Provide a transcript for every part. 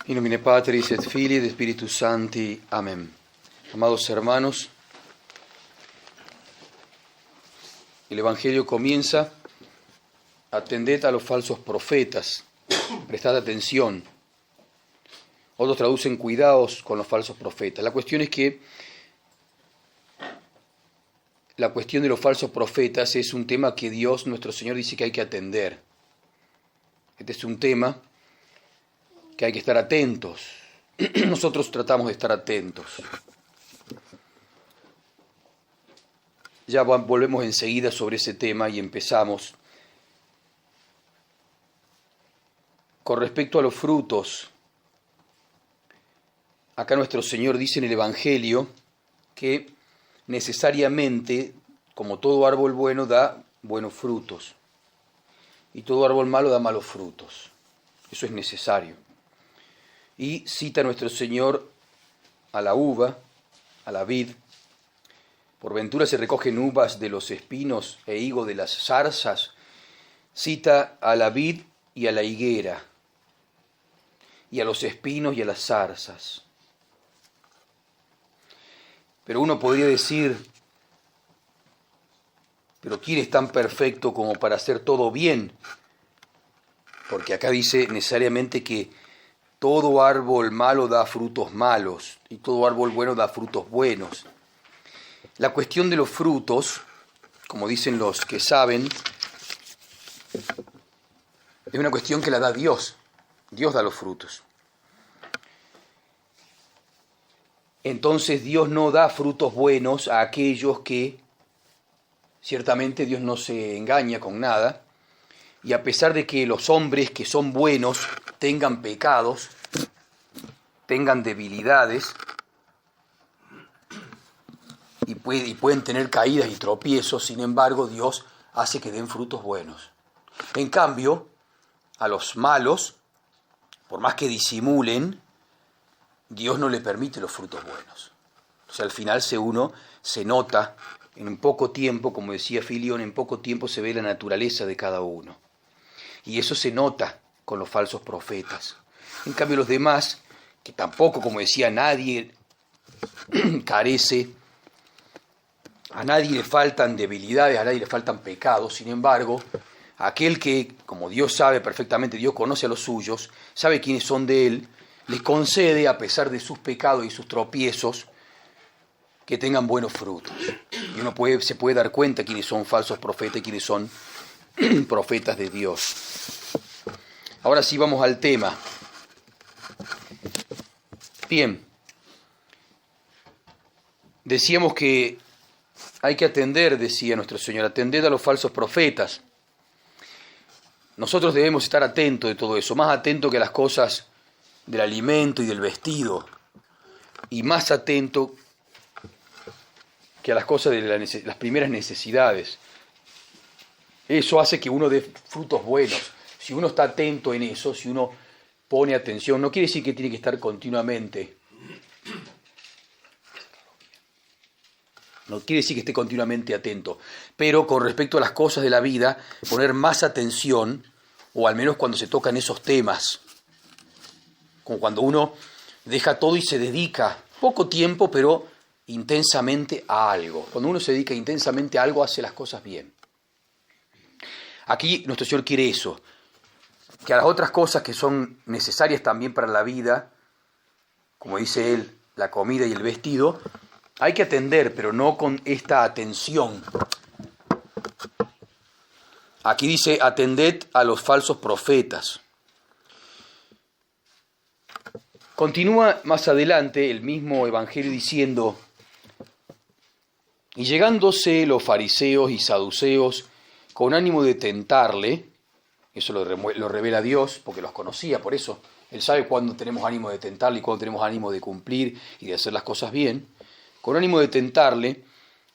In nomine Patris et Filii et Spiritus Sancti. Amén. Amados hermanos, el Evangelio comienza: atended a los falsos profetas, prestad atención. Otros traducen cuidaos con los falsos profetas. La cuestión es que la cuestión de los falsos profetas es un tema que Dios, nuestro Señor, dice que hay que atender. Este es un tema que hay que estar atentos. Nosotros tratamos de estar atentos. Ya volvemos enseguida sobre ese tema y empezamos. Con respecto a los frutos, acá nuestro Señor dice en el Evangelio que necesariamente, como todo árbol bueno, da buenos frutos, y todo árbol malo da malos frutos. Eso es necesario. Y cita nuestro Señor a la uva, a la vid. Por ventura se recogen uvas de los espinos e higo de las zarzas. Cita a la vid y a la higuera, y a los espinos y a las zarzas. Pero uno podría decir, pero ¿quién es tan perfecto como para hacer todo bien? Porque acá dice necesariamente que todo árbol malo da frutos malos y todo árbol bueno da frutos buenos. La cuestión de los frutos, como dicen los que saben, es una cuestión que la da Dios. Dios da los frutos. Entonces Dios no da frutos buenos a aquellos que, ciertamente Dios no se engaña con nada, y a pesar de que los hombres que son buenos tengan pecados, tengan debilidades, y pueden tener caídas y tropiezos, sin embargo Dios hace que den frutos buenos. En cambio, a los malos, por más que disimulen, Dios no le permite los frutos buenos. O sea, al final uno se nota, en un poco tiempo, como decía Filión, en poco tiempo se ve la naturaleza de cada uno. Y eso se nota con los falsos profetas. En cambio los demás, que tampoco, como decía, nadie carece, a nadie le faltan debilidades, a nadie le faltan pecados, sin embargo, aquel que, como Dios sabe perfectamente, Dios conoce a los suyos, sabe quiénes son de Él, les concede, a pesar de sus pecados y sus tropiezos, que tengan buenos frutos. Y uno se puede dar cuenta quiénes son falsos profetas y quiénes son profetas de Dios. Ahora sí vamos al tema. Bien, decíamos que hay que atender, decía nuestro Señor, atended a los falsos profetas. Nosotros debemos estar atentos de todo eso, más atentos que a las cosas del alimento y del vestido, y más atentos que a las cosas de las primeras necesidades. Eso hace que uno dé frutos buenos. Si uno está atento en eso, si uno pone atención, no quiere decir que tiene que estar continuamente. No quiere decir que esté continuamente atento. Pero con respecto a las cosas de la vida, poner más atención, o al menos cuando se tocan esos temas. Como cuando uno deja todo y se dedica poco tiempo, pero intensamente a algo. Cuando uno se dedica intensamente a algo, hace las cosas bien. Aquí nuestro Señor quiere eso, que a las otras cosas que son necesarias también para la vida, como dice Él, la comida y el vestido, hay que atender, pero no con esta atención. Aquí dice, atended a los falsos profetas. Continúa más adelante el mismo Evangelio diciendo, y llegándose los fariseos y saduceos con ánimo de tentarle, eso lo revela Dios, porque los conocía, por eso Él sabe cuándo tenemos ánimo de tentarle y cuándo tenemos ánimo de cumplir y de hacer las cosas bien. Con ánimo de tentarle,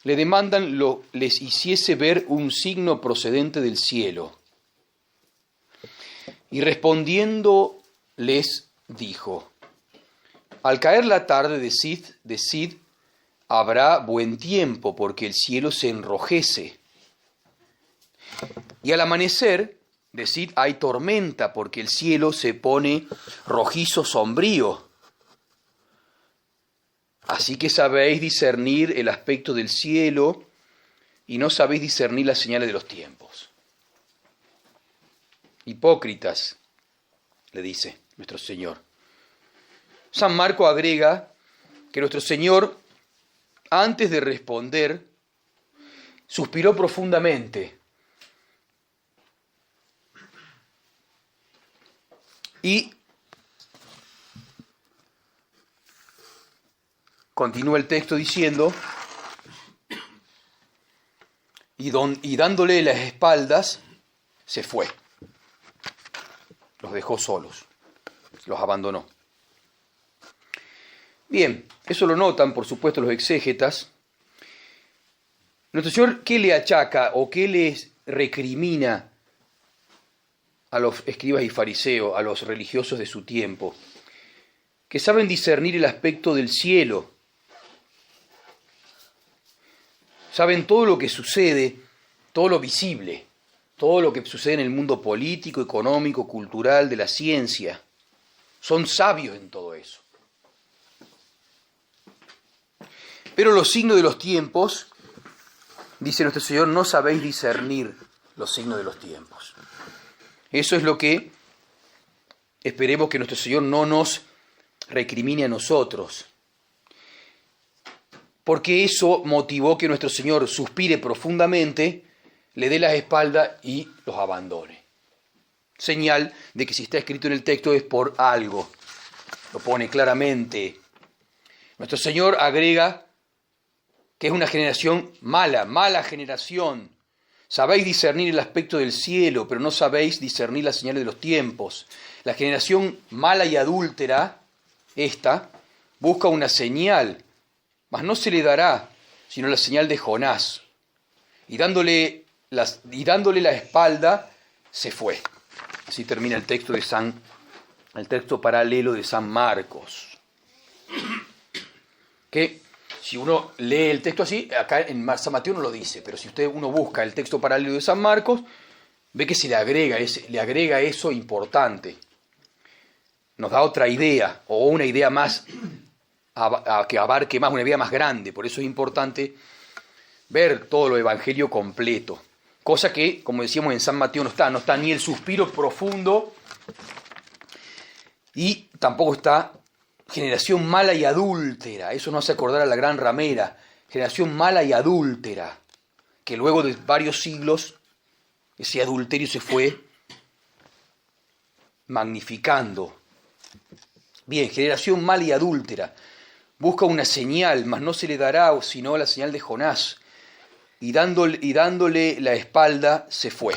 le demandan les hiciese ver un signo procedente del cielo. Y respondiendo les dijo, al caer la tarde decid, habrá buen tiempo, porque el cielo se enrojece. Y al amanecer, decid hay tormenta, porque el cielo se pone rojizo sombrío. Así que sabéis discernir el aspecto del cielo y no sabéis discernir las señales de los tiempos. Hipócritas, le dice nuestro Señor. San Marcos agrega que nuestro Señor, antes de responder, suspiró profundamente y continúa el texto diciendo, y dándole las espaldas, se fue. Los dejó solos, los abandonó. Bien, eso lo notan, por supuesto, los exégetas. Nuestro Señor, ¿qué le achaca o qué les recrimina a los escribas y fariseos, a los religiosos de su tiempo? Que saben discernir el aspecto del cielo. Saben todo lo que sucede, todo lo visible, todo lo que sucede en el mundo político, económico, cultural, de la ciencia. Son sabios en todo eso. Pero los signos de los tiempos, dice nuestro Señor, no sabéis discernir los signos de los tiempos. Eso es lo que esperemos que nuestro Señor no nos recrimine a nosotros. Porque eso motivó que nuestro Señor suspire profundamente, le dé las espaldas y los abandone. Señal de que si está escrito en el texto es por algo. Lo pone claramente. Nuestro Señor agrega que es una generación mala generación. Sabéis discernir el aspecto del cielo, pero no sabéis discernir las señales de los tiempos. La generación mala y adúltera, esta, busca una señal, mas no se le dará, sino la señal de Jonás. Y dándole la espalda, se fue. Así termina el texto paralelo de San Marcos. Que si uno lee el texto así, acá en San Mateo no lo dice, pero si uno busca el texto paralelo de San Marcos, ve que se le agrega eso importante. Nos da otra idea, o una idea más, que abarque más, una idea más grande. Por eso es importante ver todo el Evangelio completo. Cosa que, como decíamos, en San Mateo no está ni el suspiro profundo y tampoco está generación mala y adúltera. Eso nos hace acordar a la gran ramera. Generación mala y adúltera. Que luego de varios siglos ese adulterio se fue magnificando. Bien, generación mala y adúltera. Busca una señal, mas no se le dará sino la señal de Jonás. Y dándole la espalda, se fue.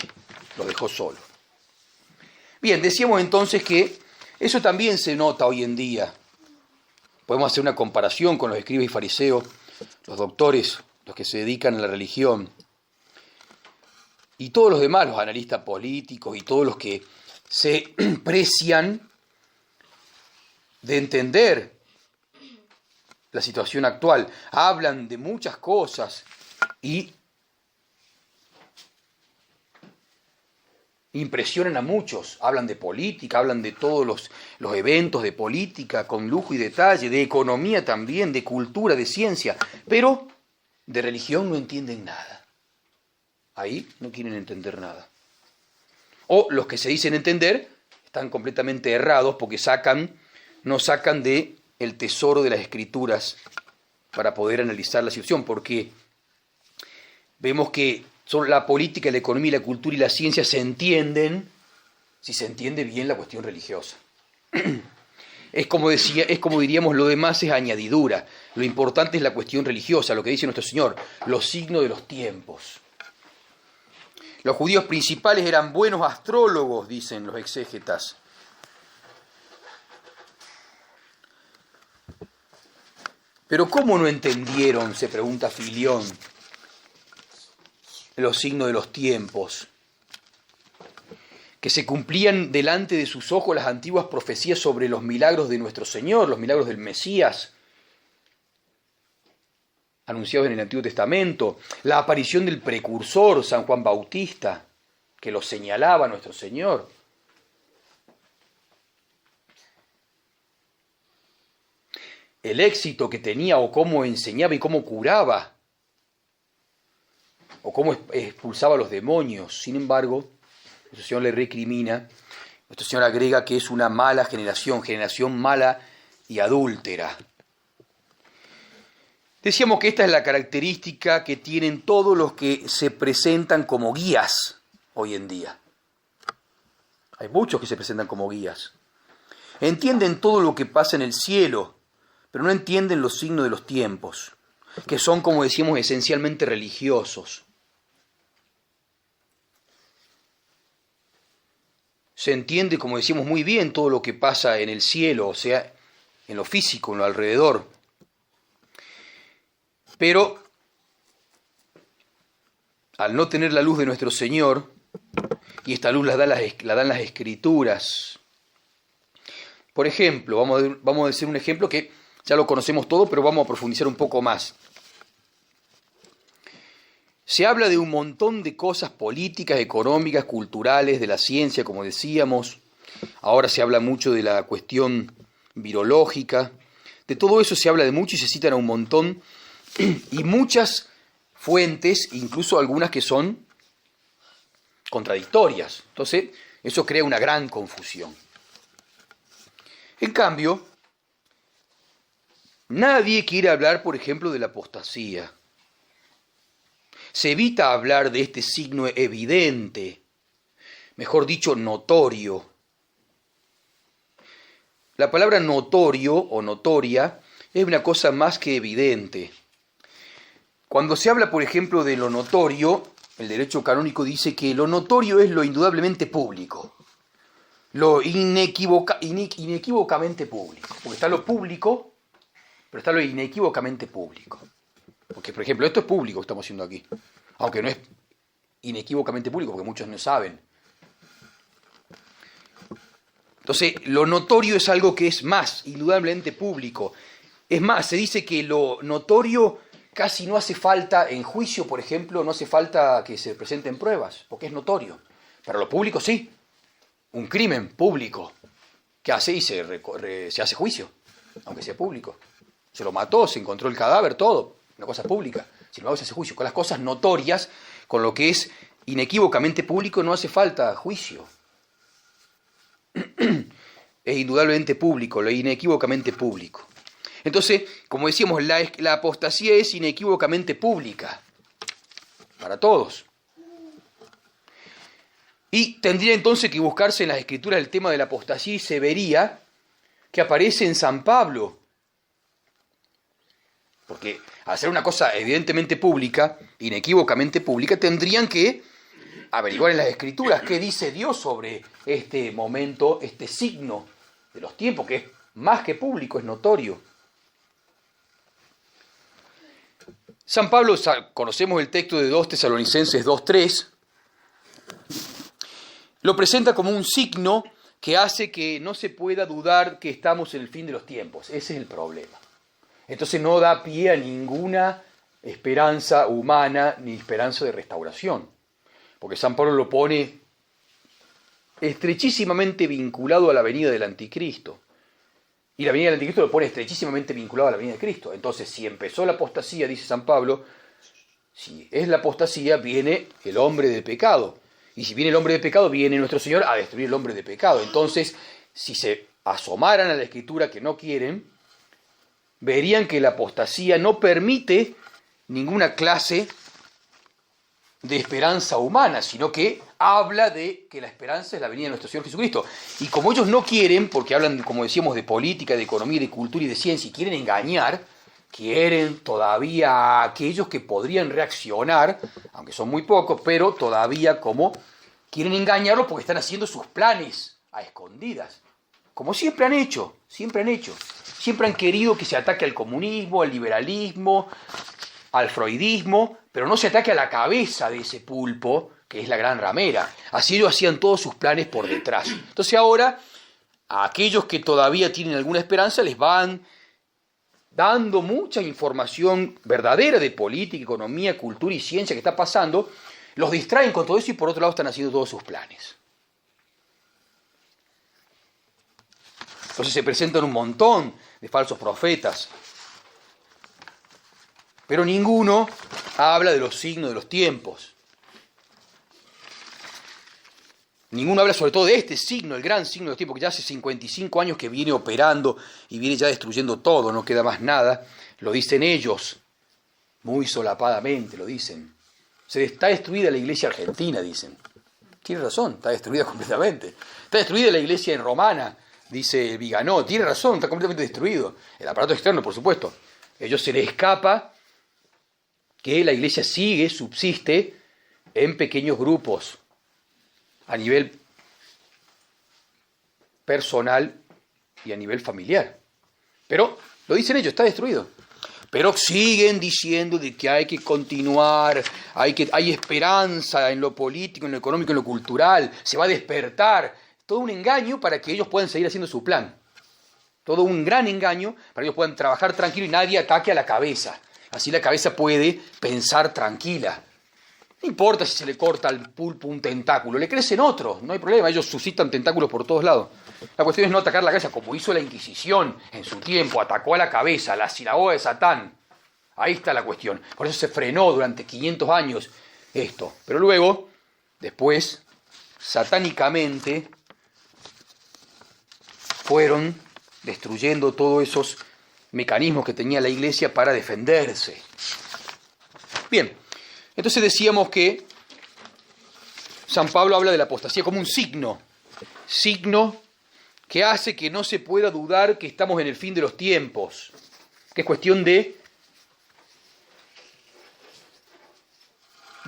Lo dejó solo. Bien, decíamos entonces que eso también se nota hoy en día. Podemos hacer una comparación con los escribas y fariseos, los doctores, los que se dedican a la religión, y todos los demás, los analistas políticos y todos los que se precian de entender la situación actual. Hablan de muchas cosas y impresionan a muchos. Hablan de política, hablan de todos los eventos de política con lujo y detalle, de economía también, de cultura, de ciencia, pero de religión no entienden nada. Ahí no quieren entender nada. O los que se dicen entender están completamente errados porque no sacan de el tesoro de las Escrituras para poder analizar la situación, porque vemos que la política, la economía, la cultura y la ciencia se entienden si se entiende bien la cuestión religiosa. Es como diríamos, lo demás es añadidura. Lo importante es la cuestión religiosa, lo que dice nuestro Señor, los signos de los tiempos. Los judíos principales eran buenos astrólogos, dicen los exégetas. Pero ¿cómo no entendieron, se pregunta Filión, los signos de los tiempos? Que se cumplían delante de sus ojos las antiguas profecías sobre los milagros de nuestro Señor, los milagros del Mesías, anunciados en el Antiguo Testamento, la aparición del precursor, San Juan Bautista, que lo señalaba nuestro Señor. El éxito que tenía, o cómo enseñaba y cómo curaba, o cómo expulsaba a los demonios. Sin embargo, nuestro Señor le recrimina, nuestro Señor agrega que es una mala generación mala y adúltera. Decíamos que esta es la característica que tienen todos los que se presentan como guías hoy en día. Hay muchos que se presentan como guías. Entienden todo lo que pasa en el cielo, pero no entienden los signos de los tiempos, que son, como decíamos, esencialmente religiosos. Se entiende, como decíamos, muy bien todo lo que pasa en el cielo, o sea, en lo físico, en lo alrededor. Pero, al no tener la luz de nuestro Señor, y esta luz la dan las Escrituras. Por ejemplo, vamos a decir un ejemplo que ya lo conocemos todo, pero vamos a profundizar un poco más. Se habla de un montón de cosas políticas, económicas, culturales, de la ciencia, como decíamos. Ahora se habla mucho de la cuestión virológica. De todo eso se habla de mucho y se citan a un montón. Y muchas fuentes, incluso algunas que son contradictorias. Entonces, eso crea una gran confusión. En cambio, nadie quiere hablar, por ejemplo, de la apostasía. Se evita hablar de este signo evidente, mejor dicho, notorio. La palabra notorio o notoria es una cosa más que evidente. Cuando se habla, por ejemplo, de lo notorio, el derecho canónico dice que lo notorio es lo indudablemente público, lo inequívocamente público. Porque está lo público, pero está lo inequívocamente público. Porque, por ejemplo, esto es público que estamos haciendo aquí, aunque no es inequívocamente público, porque muchos no saben. Entonces, lo notorio es algo que es más, indudablemente público. Es más, se dice que lo notorio casi no hace falta, en juicio, por ejemplo, no hace falta que se presenten pruebas, porque es notorio. Pero lo público sí. Un crimen público, ¿qué hace? Y se hace juicio, aunque sea público. Se lo mató, se encontró el cadáver, todo. Una cosa pública. Sin embargo, se hace juicio. Con las cosas notorias, con lo que es inequívocamente público, no hace falta juicio. Es indudablemente público, lo inequívocamente público. Entonces, como decíamos, la apostasía es inequívocamente pública para todos. Y tendría entonces que buscarse en las Escrituras el tema de la apostasía y se vería que aparece en San Pablo. Porque al ser una cosa evidentemente pública, inequívocamente pública, tendrían que averiguar en las Escrituras qué dice Dios sobre este momento, este signo de los tiempos, que es más que público, es notorio. San Pablo, conocemos el texto de 2 Tesalonicenses 2:3, lo presenta como un signo que hace que no se pueda dudar que estamos en el fin de los tiempos. Ese es el problema. Entonces no da pie a ninguna esperanza humana ni esperanza de restauración. Porque San Pablo lo pone estrechísimamente vinculado a la venida del anticristo. Y la venida del anticristo lo pone estrechísimamente vinculado a la venida de Cristo. Entonces, si empezó la apostasía, dice San Pablo, si es la apostasía, viene el hombre de pecado. Y si viene el hombre de pecado, viene nuestro Señor a destruir el hombre de pecado. Entonces, si se asomaran a la Escritura que no quieren, verían que la apostasía no permite ninguna clase de esperanza humana, sino que habla de que la esperanza es la venida de nuestro Señor Jesucristo. Y como ellos no quieren, porque hablan, como decíamos, de política, de economía, de cultura y de ciencia, y quieren engañar, quieren todavía a aquellos que podrían reaccionar, aunque son muy pocos, pero todavía como quieren engañarlos porque están haciendo sus planes a escondidas. Como siempre han hecho, siempre han querido que se ataque al comunismo, al liberalismo, al freudismo, pero no se ataque a la cabeza de ese pulpo, que es la gran ramera. Así ellos hacían todos sus planes por detrás. Entonces ahora, a aquellos que todavía tienen alguna esperanza, les van dando mucha información verdadera de política, economía, cultura y ciencia que está pasando, los distraen con todo eso y por otro lado están haciendo todos sus planes. Entonces se presentan un montón de falsos profetas, pero ninguno habla de los signos de los tiempos. Ninguno habla sobre todo de este signo, el gran signo de los tiempos, que ya hace 55 años que viene operando y viene ya destruyendo todo, no queda más nada. Lo dicen ellos, muy solapadamente lo dicen. Está destruida la iglesia argentina, dicen. Tiene razón, está destruida completamente. Está destruida la iglesia en romana, dice Viganó. Tiene razón, está completamente destruido. El aparato externo, por supuesto. A ellos se les escapa que la iglesia subsiste en pequeños grupos, a nivel personal y a nivel familiar. Pero, lo dicen ellos, está destruido. Pero siguen diciendo de que hay que continuar, hay esperanza en lo político, en lo económico, en lo cultural, se va a despertar. Todo un engaño para que ellos puedan seguir haciendo su plan. Todo un gran engaño para que ellos puedan trabajar tranquilo y nadie ataque a la cabeza. Así la cabeza puede pensar tranquila. No importa si se le corta al pulpo un tentáculo, le crecen otros, no hay problema, ellos suscitan tentáculos por todos lados. La cuestión es no atacar la cabeza, como hizo la Inquisición en su tiempo, atacó a la cabeza, la sinagoga de Satán. Ahí está la cuestión. Por eso se frenó durante 500 años esto. Pero luego, después, satánicamente, fueron destruyendo todos esos mecanismos que tenía la iglesia para defenderse. Bien. Entonces decíamos que San Pablo habla de la apostasía como un signo que hace que no se pueda dudar que estamos en el fin de los tiempos, que es cuestión de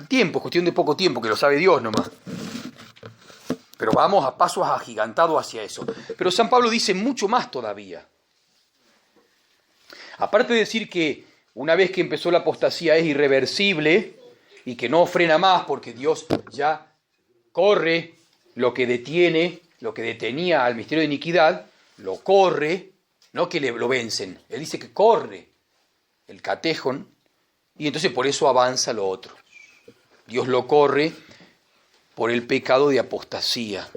tiempo, es cuestión de poco tiempo, que lo sabe Dios nomás. Pero vamos a pasos agigantados hacia eso. Pero San Pablo dice mucho más todavía. Aparte de decir que una vez que empezó la apostasía es irreversible, y que no frena más porque Dios ya corre lo que detenía al misterio de iniquidad, lo corre, no que lo vencen, él dice que corre el catejon y entonces por eso avanza lo otro. Dios lo corre por el pecado de apostasía.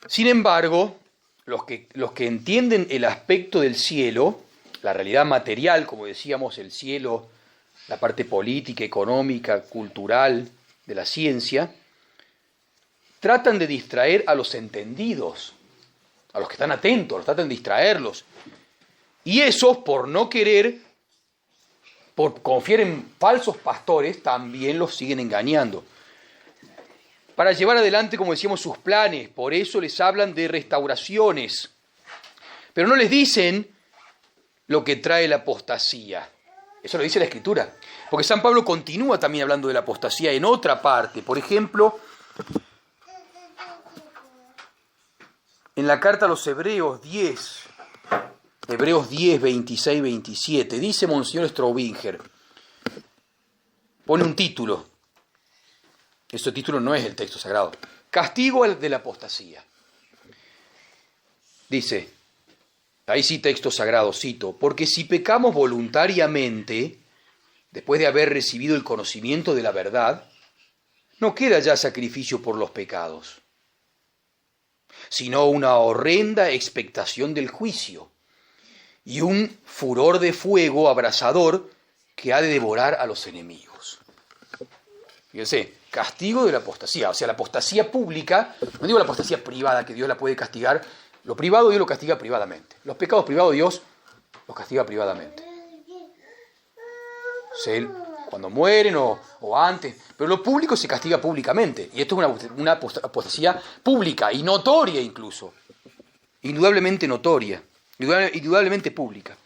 Sin embargo, los que entienden el aspecto del cielo, la realidad material, como decíamos, el cielo, la parte política, económica, cultural de la ciencia, tratan de distraer a los entendidos, a los que están atentos, tratan de distraerlos. Y esos, por no querer, por confiar en falsos pastores, también los siguen engañando. Para llevar adelante, como decíamos, sus planes, por eso les hablan de restauraciones. Pero no les dicen lo que trae la apostasía. Eso lo dice la Escritura. Porque San Pablo continúa también hablando de la apostasía en otra parte. Por ejemplo, en la carta a los Hebreos 10, 26, 27, dice Monseñor Straubinger, pone un título. Ese título no es el texto sagrado. Castigo de la apostasía. Dice, ahí sí texto sagrado, cito, porque si pecamos voluntariamente, después de haber recibido el conocimiento de la verdad, no queda ya sacrificio por los pecados, sino una horrenda expectación del juicio y un furor de fuego abrasador que ha de devorar a los enemigos. Fíjense, castigo de la apostasía, o sea, la apostasía pública, no digo la apostasía privada, que Dios la puede castigar, lo privado Dios lo castiga privadamente, los pecados privados Dios los castiga privadamente. Cuando mueren o antes, pero lo público se castiga públicamente, y esto es una apostasía pública y notoria incluso, indudablemente notoria, indudablemente pública.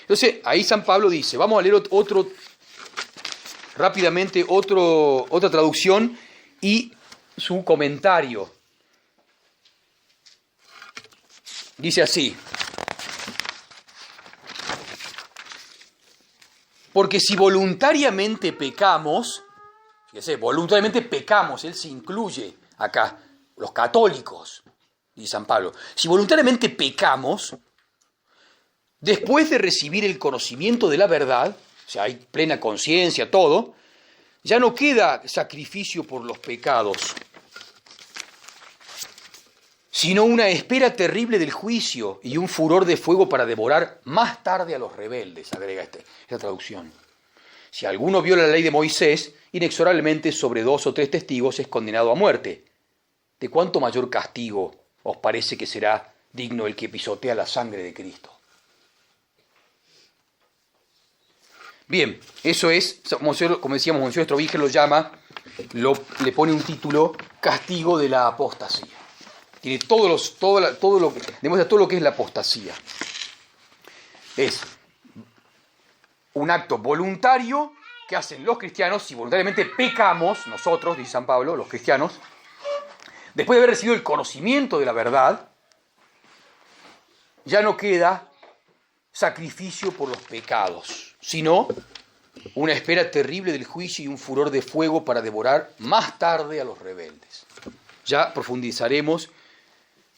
Entonces, ahí San Pablo dice, vamos a leer rápidamente otra traducción y su comentario. Dice así, porque si voluntariamente pecamos, fíjese, voluntariamente pecamos, él se incluye acá, los católicos, dice San Pablo, si voluntariamente pecamos, después de recibir el conocimiento de la verdad, o sea, hay plena conciencia, todo, ya no queda sacrificio por los pecados, sino una espera terrible del juicio y un furor de fuego para devorar más tarde a los rebeldes, agrega esta traducción. Si alguno viola la ley de Moisés, inexorablemente sobre 2 o 3 testigos es condenado a muerte. ¿De cuánto mayor castigo os parece que será digno el que pisotea la sangre de Cristo? Bien, eso es, como decíamos, Monsignor Strovige lo llama, le pone un título, castigo de la apostasía. Tiene demuestra todo lo que es la apostasía. Es un acto voluntario que hacen los cristianos, si voluntariamente pecamos, nosotros, dice San Pablo, los cristianos, después de haber recibido el conocimiento de la verdad, ya no queda sacrificio por los pecados, sino una espera terrible del juicio y un furor de fuego para devorar más tarde a los rebeldes. Ya profundizaremos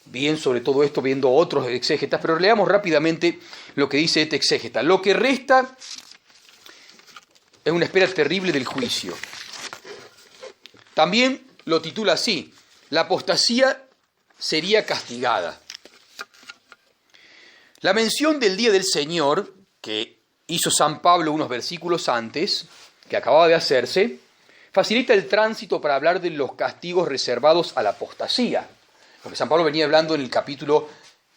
bien sobre todo esto viendo otros exégetas, pero leamos rápidamente lo que dice este exégeta. Lo que resta es una espera terrible del juicio. También lo titula así: la apostasía sería castigada. La mención del día del Señor, que hizo San Pablo unos versículos antes, que acababa de hacerse, facilita el tránsito para hablar de los castigos reservados a la apostasía. Porque San Pablo venía hablando en el capítulo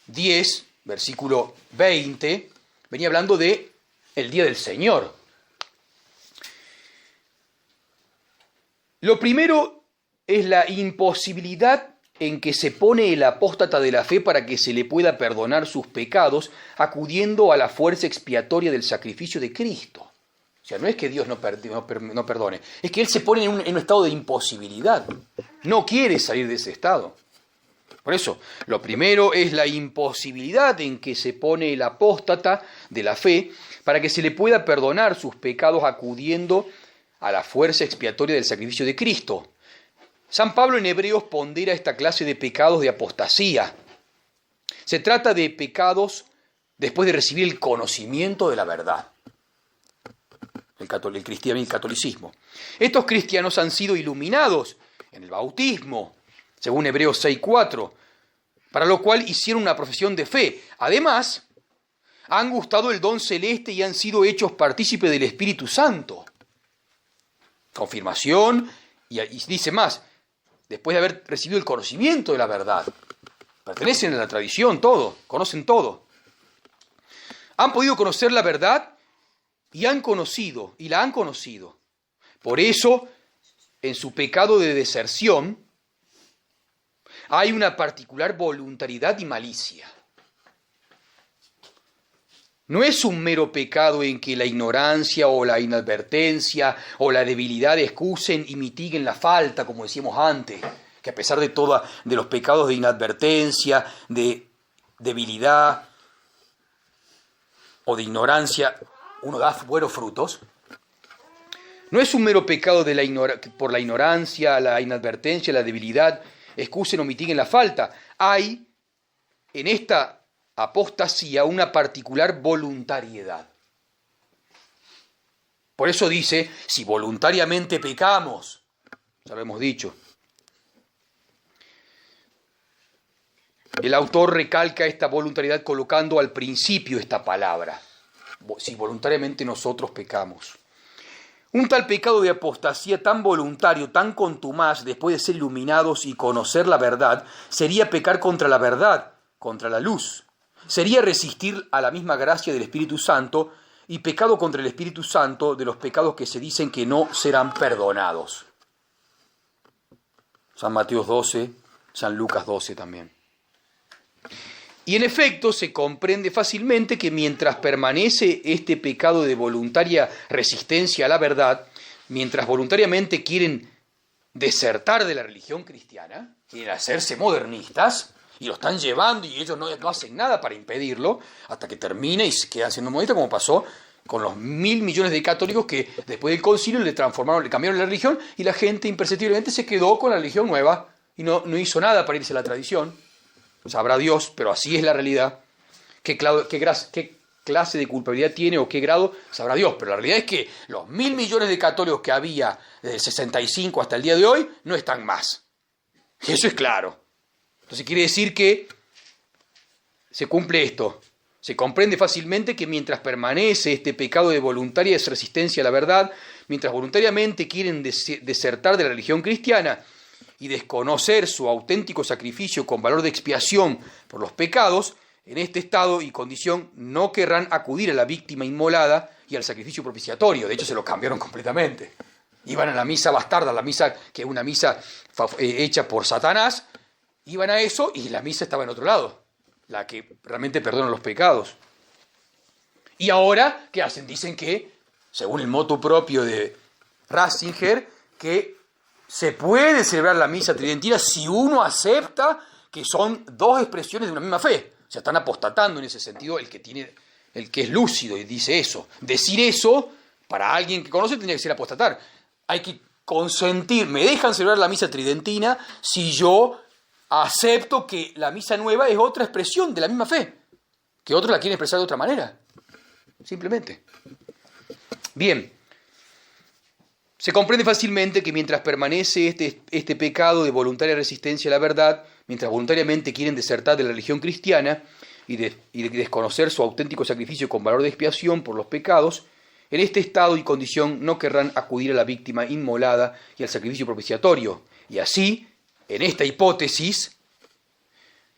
10, versículo 20, venía hablando de el día del Señor. Lo primero es la imposibilidad en que se pone el apóstata de la fe para que se le pueda perdonar sus pecados, acudiendo a la fuerza expiatoria del sacrificio de Cristo. O sea, no es que Dios no perdone, es que Él se pone en un estado de imposibilidad. No quiere salir de ese estado. Por eso, lo primero es la imposibilidad en que se pone el apóstata de la fe para que se le pueda perdonar sus pecados acudiendo a la fuerza expiatoria del sacrificio de Cristo. San Pablo en Hebreos pondera esta clase de pecados de apostasía. Se trata de pecados después de recibir el conocimiento de la verdad. El cristianismo y el catolicismo. Estos cristianos han sido iluminados en el bautismo, según Hebreos 6:4, para lo cual hicieron una profesión de fe. Además, han gustado el don celeste y han sido hechos partícipes del Espíritu Santo. Confirmación, y dice más, después de haber recibido el conocimiento de la verdad. Pertenecen a la tradición, todo, conocen todo. Han podido conocer la verdad y la han conocido. Por eso, en su pecado de deserción, hay una particular voluntariedad y malicia. No es un mero pecado en que la ignorancia o la inadvertencia o la debilidad excusen y mitiguen la falta, como decíamos antes, que a pesar de los pecados de inadvertencia, de debilidad o de ignorancia, uno da buenos frutos. No es un mero pecado por la ignorancia, la inadvertencia, la debilidad, excusen o mitiguen la falta. Hay en esta apostasía una particular voluntariedad. Por eso dice, si voluntariamente pecamos, ya lo hemos dicho. El autor recalca esta voluntariedad colocando al principio esta palabra, si voluntariamente nosotros pecamos. Un tal pecado de apostasía tan voluntario, tan contumaz, después de ser iluminados y conocer la verdad, sería pecar contra la verdad, contra la luz. Sería resistir a la misma gracia del Espíritu Santo y pecado contra el Espíritu Santo de los pecados que se dicen que no serán perdonados. San Mateo 12, San Lucas 12 también. Y en efecto se comprende fácilmente que mientras permanece este pecado de voluntaria resistencia a la verdad, mientras voluntariamente quieren desertar de la religión cristiana, quieren hacerse modernistas, y lo están llevando y ellos no hacen nada para impedirlo, hasta que termine y se quedan siendo modernistas, como pasó con los 1.000 millones de católicos que después del concilio le cambiaron la religión, y la gente imperceptiblemente se quedó con la religión nueva y no hizo nada para irse a la tradición. Sabrá Dios, pero así es la realidad. Qué clase de culpabilidad tiene o qué grado, sabrá Dios. Pero la realidad es que los 1.000 millones de católicos que había desde el 65 hasta el día de hoy no están más. Y eso es claro. Entonces quiere decir que se cumple esto. Se comprende fácilmente que mientras permanece este pecado de voluntaria resistencia a la verdad, mientras voluntariamente quieren desertar de la religión cristiana y desconocer su auténtico sacrificio con valor de expiación por los pecados, en este estado y condición no querrán acudir a la víctima inmolada y al sacrificio propiciatorio. De hecho, se lo cambiaron completamente. Iban a la misa bastarda, la misa que es una misa hecha por Satanás, iban a eso y la misa estaba en otro lado, la que realmente perdona los pecados. Y ahora, ¿qué hacen? Dicen que, según el motu propio de Ratzinger, que se puede celebrar la misa tridentina si uno acepta que son dos expresiones de una misma fe. O sea, están apostatando en ese sentido el que es lúcido y dice eso. Decir eso, para alguien que conoce, tendría que ser apostatar. Hay que consentir, me dejan celebrar la misa tridentina si yo acepto que la misa nueva es otra expresión de la misma fe, que otros la quieren expresar de otra manera. Simplemente. Bien. Se comprende fácilmente que mientras permanece este pecado de voluntaria resistencia a la verdad, mientras voluntariamente quieren desertar de la religión cristiana y de desconocer su auténtico sacrificio con valor de expiación por los pecados, en este estado y condición no querrán acudir a la víctima inmolada y al sacrificio propiciatorio. Y así, en esta hipótesis,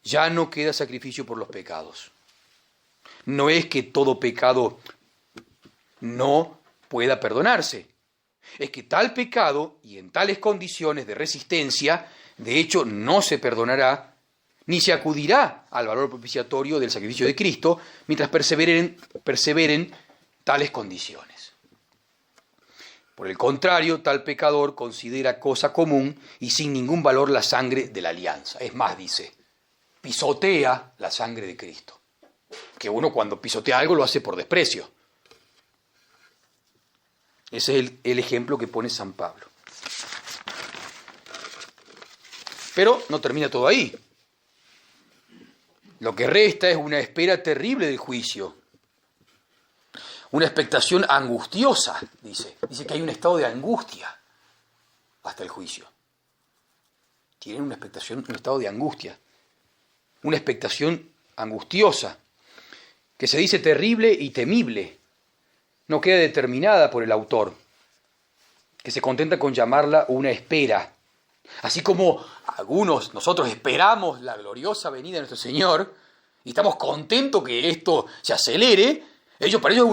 ya no queda sacrificio por los pecados. No es que todo pecado no pueda perdonarse. Es que tal pecado y en tales condiciones de resistencia, de hecho, no se perdonará, ni se acudirá al valor propiciatorio del sacrificio de Cristo, mientras perseveren tales condiciones. Por el contrario, tal pecador considera cosa común y sin ningún valor la sangre de la alianza. Es más, dice, pisotea la sangre de Cristo. Que uno cuando pisotea algo lo hace por desprecio. Ese es el ejemplo que pone San Pablo. Pero no termina todo ahí. Lo que resta es una espera terrible del juicio. Una expectación angustiosa, dice. Dice que hay un estado de angustia hasta el juicio. Tienen una expectación, un estado de angustia. Una expectación angustiosa, que se dice terrible y temible. No queda determinada por el autor, que se contenta con llamarla una espera. Así como nosotros esperamos la gloriosa venida de nuestro Señor y estamos contentos que esto se acelere, para ellos es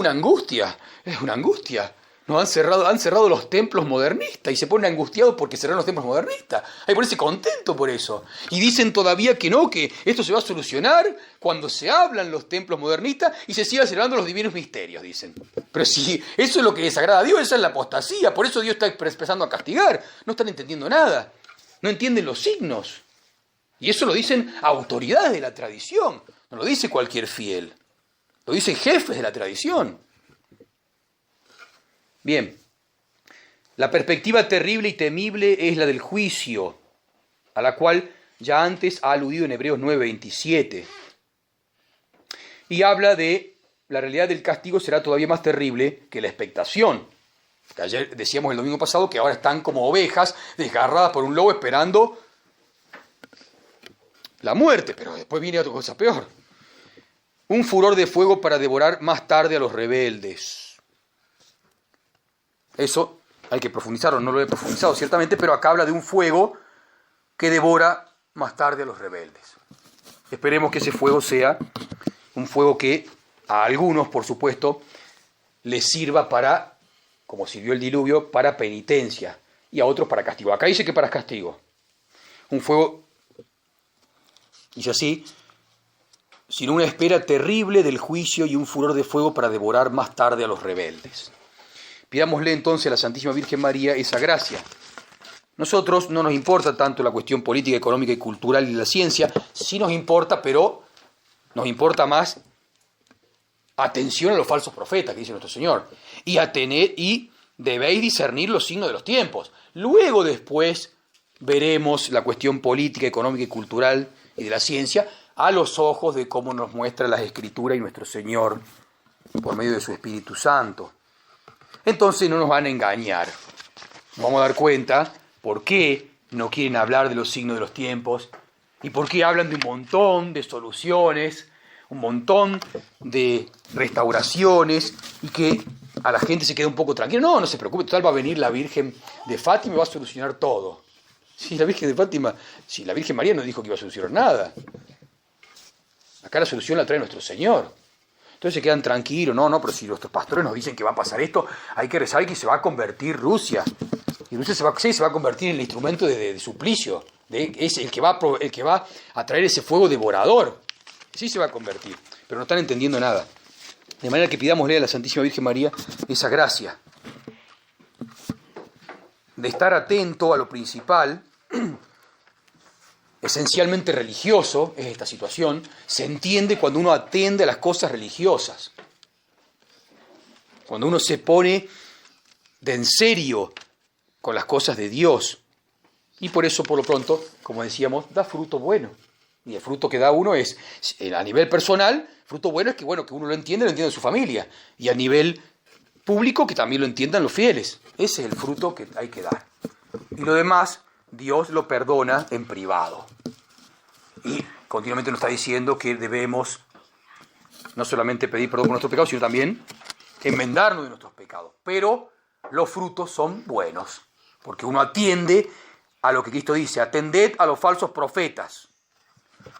una angustia. Nos han cerrado los templos modernistas y se ponen angustiados porque cerraron los templos modernistas. Hay que ponerse contento por eso. Y dicen todavía que no, que esto se va a solucionar cuando se hablan los templos modernistas y se sigan celebrando los divinos misterios, dicen. Pero si eso es lo que desagrada a Dios, esa es la apostasía. Por eso Dios está empezando a castigar. No están entendiendo nada. No entienden los signos. Y eso lo dicen autoridades de la tradición. No lo dice cualquier fiel. Lo dicen jefes de la tradición. Bien, la perspectiva terrible y temible es la del juicio, a la cual ya antes ha aludido en Hebreos 9:27. Y habla de la realidad del castigo será todavía más terrible que la expectación. Que ayer decíamos el domingo pasado que ahora están como ovejas desgarradas por un lobo esperando la muerte, pero después viene otra cosa peor. Un furor de fuego para devorar más tarde a los rebeldes. Eso hay que profundizarlo, no lo he profundizado ciertamente, pero acá habla de un fuego que devora más tarde a los rebeldes. Esperemos que ese fuego sea un fuego que a algunos, por supuesto, les sirva para, como sirvió el diluvio, para penitencia, y a otros para castigo. Acá dice que para castigo. Un fuego, dice así, sin una espera terrible del juicio y un furor de fuego para devorar más tarde a los rebeldes. Pidámosle entonces a la Santísima Virgen María esa gracia. Nosotros no nos importa tanto la cuestión política, económica y cultural y la ciencia, sí nos importa, pero nos importa más atención a los falsos profetas, que dice nuestro Señor, y debéis discernir los signos de los tiempos. Luego después veremos la cuestión política, económica y cultural y de la ciencia a los ojos de cómo nos muestra la Escritura y nuestro Señor por medio de su Espíritu Santo. Entonces no nos van a engañar. Vamos a dar cuenta por qué no quieren hablar de los signos de los tiempos y por qué hablan de un montón de soluciones, un montón de restauraciones y que a la gente se queda un poco tranquila. No, no se preocupe, total va a venir la Virgen de Fátima y va a solucionar todo. Sí, la Virgen de Fátima, sí, la Virgen María no dijo que iba a solucionar nada. Acá la solución la trae nuestro Señor. Entonces se quedan tranquilos, no, pero si nuestros pastores nos dicen que va a pasar esto, hay que rezar que se va a convertir Rusia. Y Rusia se va a convertir en el instrumento de suplicio, es el que va a traer ese fuego devorador. Sí se va a convertir, pero no están entendiendo nada. De manera que pidámosle a la Santísima Virgen María esa gracia de estar atento a lo principal, esencialmente religioso es esta situación. Se entiende cuando uno atiende a las cosas religiosas, cuando uno se pone de en serio con las cosas de Dios. Y por eso, por lo pronto, como decíamos, da fruto bueno. Y el fruto que da uno es, a nivel personal, fruto bueno es que uno lo entiende su familia. Y a nivel público, que también lo entiendan los fieles. Ese es el fruto que hay que dar. Y lo demás, Dios lo perdona en privado. Y continuamente nos está diciendo que debemos no solamente pedir perdón por nuestros pecados, sino también enmendarnos de nuestros pecados. Pero los frutos son buenos, porque uno atiende a lo que Cristo dice: atended a los falsos profetas,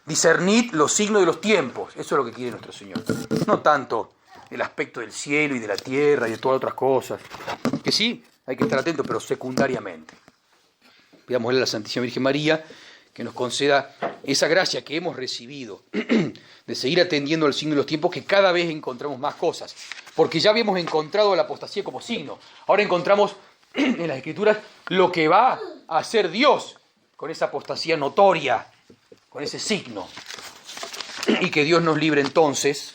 discernid los signos de los tiempos. Eso es lo que quiere nuestro Señor. No tanto el aspecto del cielo y de la tierra y de todas otras cosas, que sí, hay que estar atentos, pero secundariamente. Pidámosle a la Santísima Virgen María que nos conceda esa gracia que hemos recibido de seguir atendiendo al signo de los tiempos, que cada vez encontramos más cosas, porque ya habíamos encontrado la apostasía como signo. Ahora encontramos en las Escrituras lo que va a hacer Dios con esa apostasía notoria, con ese signo. Y que Dios nos libre entonces,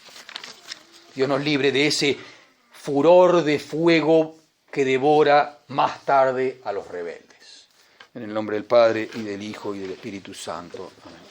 Dios nos libre de ese furor de fuego que devora más tarde a los rebeldes. En el nombre del Padre, y del Hijo, y del Espíritu Santo. Amén.